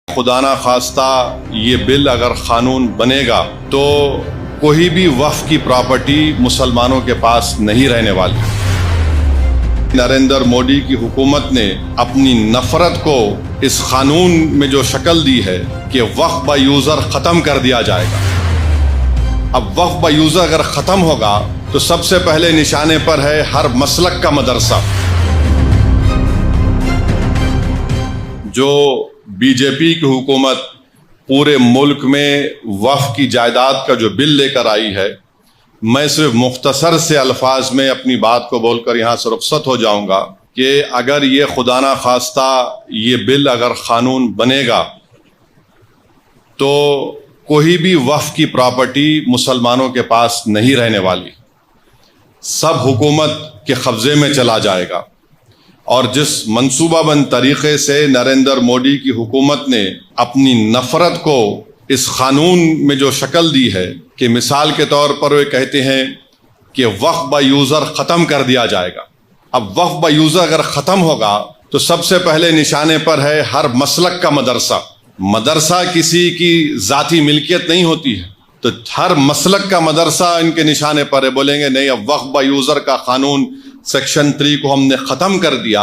खुदा ना खास्ता ये बिल अगर कानून बनेगा तो कोई भी वक्फ की प्रॉपर्टी मुसलमानों के पास नहीं रहने वाली। नरेंद्र मोदी की हुकूमत ने अपनी नफरत को इस कानून में जो शक्ल दी है कि वक्फ बाय यूजर खत्म कर दिया जाएगा। अब वक्फ बाय यूजर अगर खत्म होगा तो सबसे पहले निशाने पर है हर मसलक का मदरसा। जो बीजेपी की हुकूमत पूरे मुल्क में वक्फ की जायदाद का जो बिल लेकर आई है, मैं सिर्फ मुख्तसर से अल्फाज में अपनी बात को बोलकर यहाँ से रुखसत हो जाऊंगा कि अगर ये खुदा ना खास्ता ये बिल अगर कानून बनेगा तो कोई भी वक्फ की प्रॉपर्टी मुसलमानों के पास नहीं रहने वाली, सब हुकूमत के कब्जे में चला जाएगा। और जिस मंसूबाबंद तरीके से नरेंद्र मोदी की हुकूमत ने अपनी नफरत को इस कानून में जो शक्ल दी है कि मिसाल के तौर पर वे कहते हैं कि वक्फ बाय यूजर खत्म कर दिया जाएगा। अब वक्फ बाय यूजर अगर खत्म होगा तो सबसे पहले निशाने पर है हर मसलक का मदरसा। मदरसा किसी की जाती मिल्कियत नहीं होती है, तो हर मसलक का मदरसा इनके निशाने पर है। बोलेंगे नहीं, अब वक्फ बाय यूजर का कानून सेक्शन 3 को हमने खत्म कर दिया,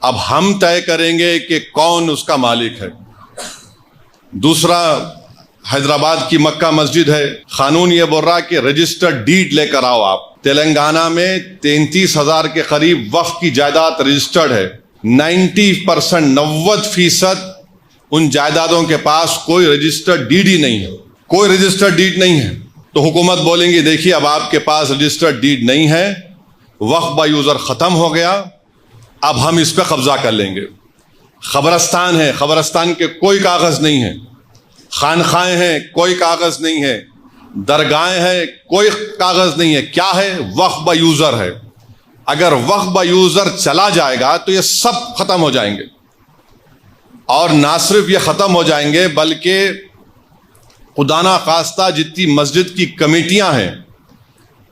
अब हम तय करेंगे कि कौन उसका मालिक है। दूसरा, हैदराबाद की मक्का मस्जिद है, कानून ये बोल रहा है कि रजिस्टर्ड डीड लेकर आओ आप। तेलंगाना में 33,000 के करीब वक्फ की जायदाद रजिस्टर्ड है। 90% उन जायदादों के पास कोई रजिस्टर्ड डीड ही नहीं है, कोई रजिस्टर्ड डीड नहीं है। तो हुकूमत बोलेंगी देखिए अब आपके पास रजिस्टर्ड डीड नहीं है, वक्फ बाय यूजर खत्म हो गया, अब हम इस पर कब्जा कर लेंगे। खबरस्तान है, खबरस्तान के कोई कागज नहीं है। खानखाएं हैं, कोई कागज नहीं है। दरगाहें हैं, कोई कागज नहीं है। क्या है? वक्फ बाय यूजर है। अगर वक्फ बाय यूजर चला जाएगा तो ये सब खत्म हो जाएंगे। और ना सिर्फ ये खत्म हो जाएंगे बल्कि खुदा ना खास्ता जितनी मस्जिद की कमेटियां हैं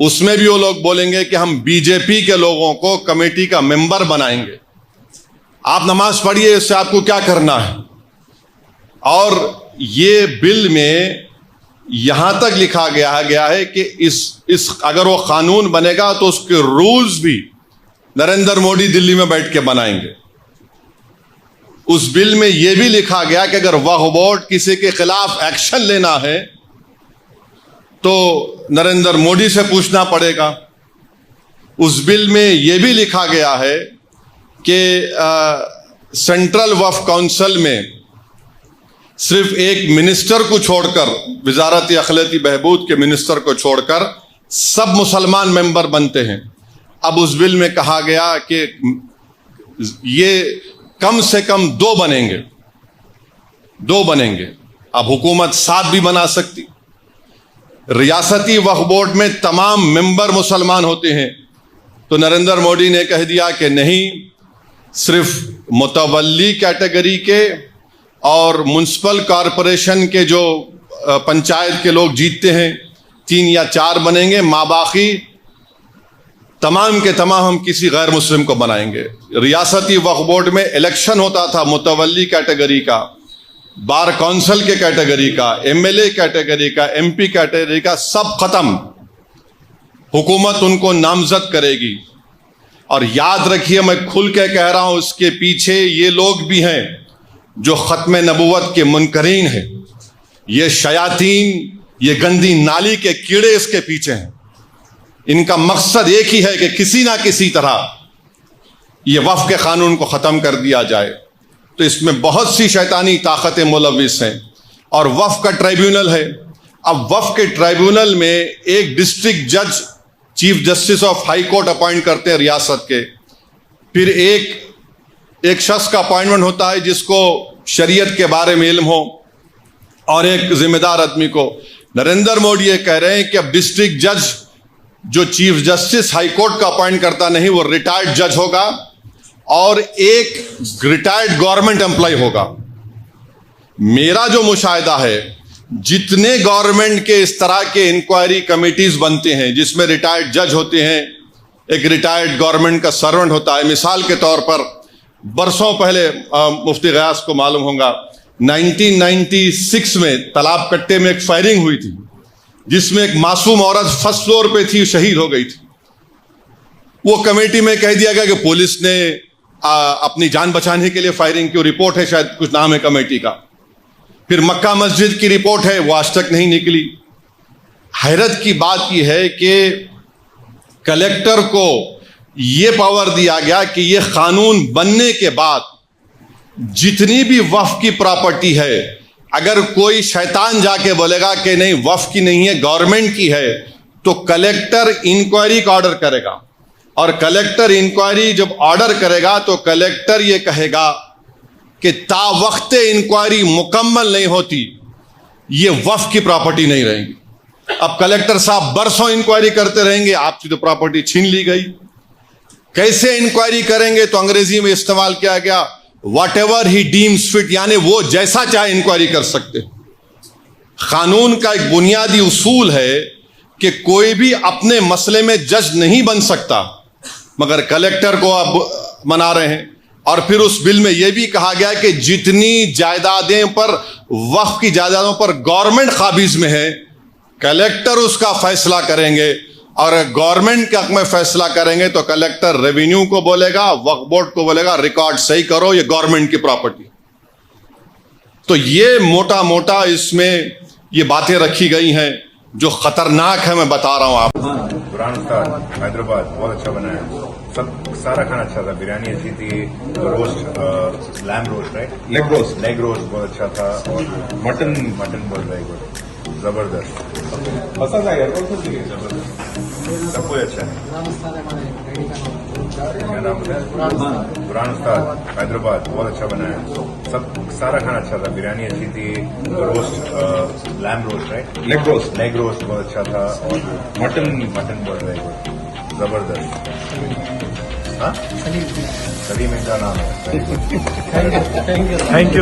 उसमें भी वो लोग बोलेंगे कि हम बीजेपी के लोगों को कमेटी का मेंबर बनाएंगे। आप नमाज पढ़िए, इससे आपको क्या करना है। और ये बिल में यहां तक लिखा गया है कि इस अगर वो कानून बनेगा तो उसके रूल्स भी नरेंद्र मोदी दिल्ली में बैठ के बनाएंगे। उस बिल में यह भी लिखा गया कि अगर वक्फ बोर्ड किसी के खिलाफ एक्शन लेना है तो नरेंद्र मोदी से पूछना पड़ेगा। उस बिल में यह भी लिखा गया है कि सेंट्रल वक्फ काउंसिल में सिर्फ एक मिनिस्टर को छोड़कर, वजारत अखिलती बहबूद के मिनिस्टर को छोड़कर सब मुसलमान मेंबर बनते हैं। अब उस बिल में कहा गया कि ये कम से कम 2 बनेंगे। अब हुकूमत 7 भी बना सकती। रियासती वक्फ बोर्ड में तमाम मेंबर मुसलमान होते हैं, तो नरेंद्र मोदी ने कह दिया कि नहीं, सिर्फ मुतवल्ली कैटेगरी के और म्युनिसिपल कॉरपोरेशन के जो पंचायत के लोग जीतते हैं 3 या 4 बनेंगे, माबाकी तमाम के तमाम हम किसी गैर मुस्लिम को बनाएंगे। रियासती वक्फ बोर्ड में इलेक्शन होता था मुतवल्ली कैटेगरी का, बार काउंसिल के कैटेगरी का, एमएलए कैटेगरी का, एमपी कैटेगरी का, सब खत्म। हुकूमत उनको नामजद करेगी। और याद रखिए, मैं खुल के कह रहा हूं, इसके पीछे ये लोग भी हैं जो खत्म नबुवत के मुनकरीन हैं। ये शयातीन, ये गंदी नाली के कीड़े इसके पीछे हैं। इनका मकसद एक ही है कि किसी ना किसी तरह ये वक्फ के कानून को खत्म कर दिया जाए। तो इसमें बहुत सी शैतानी ताकतें मुलविस हैं। और वक्फ का ट्राइब्यूनल है। अब वक्फ के ट्राइब्यूनल में एक डिस्ट्रिक्ट जज chief justice of high court appoint करते हैं रियासत के। फिर एक शख्स का अपॉइंटमेंट होता है जिसको शरीयत के बारे में इल्म हो, और एक जिम्मेदार आदमी को। नरेंद्र मोदी ये कह रहे हैं कि अब डिस्ट्रिक्ट जज जो चीफ जस्टिस हाई कोर्ट का अपॉइंट करता नहीं, वो रिटायर्ड जज होगा और एक रिटायर्ड गवर्नमेंट एम्प्लॉय होगा। मेरा जो मुशाहिदा है, जितने गवर्नमेंट के इस तरह के इंक्वायरी कमिटीज बनते हैं जिसमें रिटायर्ड जज होते हैं, एक रिटायर्ड गवर्नमेंट का सर्वेंट होता है। मिसाल के तौर पर बरसों पहले मुफ्ती गयास को मालूम होगा, 1996 में तालाब कट्टे में एक फायरिंग हुई थी जिसमें एक मासूम औरत फर्स्ट फ्लोर पे थी, शहीद हो गई थी। वो कमेटी में कह दिया गया कि पुलिस ने अपनी जान बचाने के लिए फायरिंग की, रिपोर्ट है, शायद कुछ नाम है कमेटी का। फिर मक्का मस्जिद की रिपोर्ट है, वो आज तक नहीं निकली। हैरत की बात यह है कि कलेक्टर को यह पावर दिया गया कि यह कानून बनने के बाद जितनी भी वक्फ की प्रॉपर्टी है, अगर कोई शैतान जाके बोलेगा कि नहीं वक्फ की नहीं है, गवर्नमेंट की है, तो कलेक्टर इंक्वायरी का ऑर्डर करेगा। और कलेक्टर इंक्वायरी जब ऑर्डर करेगा तो कलेक्टर ये कहेगा कि तावक्त इंक्वायरी मुकम्मल नहीं होती, ये वक्फ की प्रॉपर्टी नहीं रहेगी। अब कलेक्टर साहब बरसों इंक्वायरी करते रहेंगे, आपकी तो प्रॉपर्टी छीन ली गई। कैसे इंक्वायरी करेंगे? तो अंग्रेजी में इस्तेमाल किया गया what ever he deems fit, यानी वो जैसा चाहे इंक्वायरी कर सकते। कानून का एक बुनियादी उसूल है कि कोई भी अपने मसले में जज नहीं बन सकता, मगर कलेक्टर को अब मना रहे हैं। और फिर उस बिल में यह भी कहा गया कि जितनी जायदादें पर, वक्फ की जायदादों पर गवर्नमेंट काबिज में है, कलेक्टर उसका फैसला करेंगे। और गवर्नमेंट के हक में फैसला करेंगे तो कलेक्टर रेवेन्यू को बोलेगा, वक्फ बोर्ड को बोलेगा रिकॉर्ड सही करो, ये गवर्नमेंट की प्रॉपर्टी। तो ये मोटा मोटा इसमें ये बातें रखी गई हैं जो खतरनाक है, मैं बता रहा हूं आप। बुरहान उस्ताद हैदराबाद बहुत अच्छा बनाया, सब सारा खाना अच्छा था, बिरयानी अच्छी थी, roast lamb roast right, leg roast बहुत अच्छा था, और मटन बहुत वेरी गुड, जबरदस्त, पसंद आया सब कुछ अच्छा है। क्या नाम है? बुरहान उस्ताद हैदराबाद बहुत अच्छा बनाया, सब सारा खाना अच्छा था, बिरयानी अच्छी थी, roast lamb roast right, leg roast बहुत अच्छा था, और मटन बहुत वेरी गुड, जबरदस्त। हाँ, सलीम इनका नाम है। Thank you.